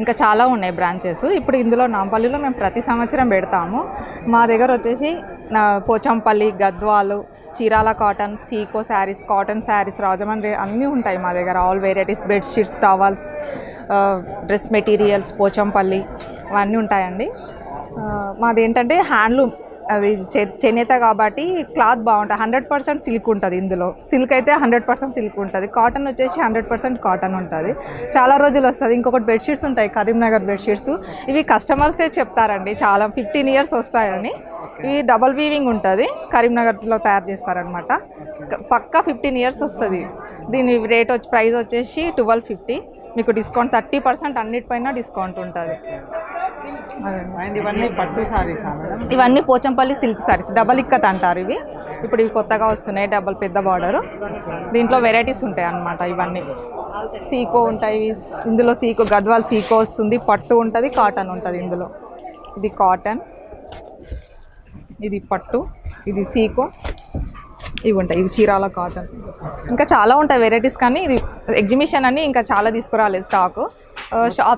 ఇంకా చాలా ఉన్నాయి బ్రాంచెస్. ఇప్పుడు ఇందులో నాంపల్లిలో మేము ప్రతి సంవత్సరం పెడతాము. మా దగ్గర వచ్చేసి పోచంపల్లి, గద్వాలు, చీరాల కాటన్, సీకో శారీస్, కాటన్ శారీస్, రాజమండ్రి అన్నీ ఉంటాయి మా దగ్గర. All varieties, bedsheets, towels, dress materials, Pochampally అవన్నీ ఉంటాయండి. మాది ఏంటంటే హ్యాండ్లూమ్, అది చేనేత కాబట్టి క్లాత్ బాగుంటుంది. 100% సిల్క్ ఉంటుంది ఇందులో. సిల్క్ అయితే 100% సిల్క్ ఉంటుంది. కాటన్ వచ్చేసి 100% కాటన్ ఉంటుంది. చాలా రోజులు వస్తుంది. ఇంకొకటి బెడ్షీట్స్ ఉంటాయి, కరీంనగర్ బెడ్షీట్స్. ఇవి కస్టమర్సే చెప్తారండి, చాలా 15 years వస్తాయని. ఇవి డబల్ వీవింగ్ ఉంటుంది, కరీంనగర్లో తయారు చేస్తారనమాట. పక్కా 15 years వస్తుంది. దీని రేట్ ప్రైస్ వచ్చేసి 1250. మీకు డిస్కౌంట్ 30% అన్నిటిపైన డిస్కౌంట్ ఉంటుంది. ఇవన్నీ పోచంపల్లి సిల్క్ సారీస్, డబల్ ఇక్కత్ అంటారు ఇవి. ఇప్పుడు ఇవి కొత్తగా వస్తున్నాయి, డబల్ పెద్ద బార్డరు. దీంట్లో వెరైటీస్ ఉంటాయి అన్నమాట. ఇవన్నీ సీకో ఉంటాయి ఇందులో. సీకో, గద్వాల్ సీకో వస్తుంది, పట్టు ఉంటుంది, కాటన్ ఉంటుంది ఇందులో. ఇది కాటన్, ఇది పట్టు, ఇది సీకో, ఇవి ఉంటాయి. ఇది చీరాల కాటన్. ఇంకా చాలా ఉంటాయి వెరైటీస్, కానీ ఇది ఎగ్జిబిషన్ అని ఇంకా చాలా తీసుకురాలేదు స్టాకు. షాప్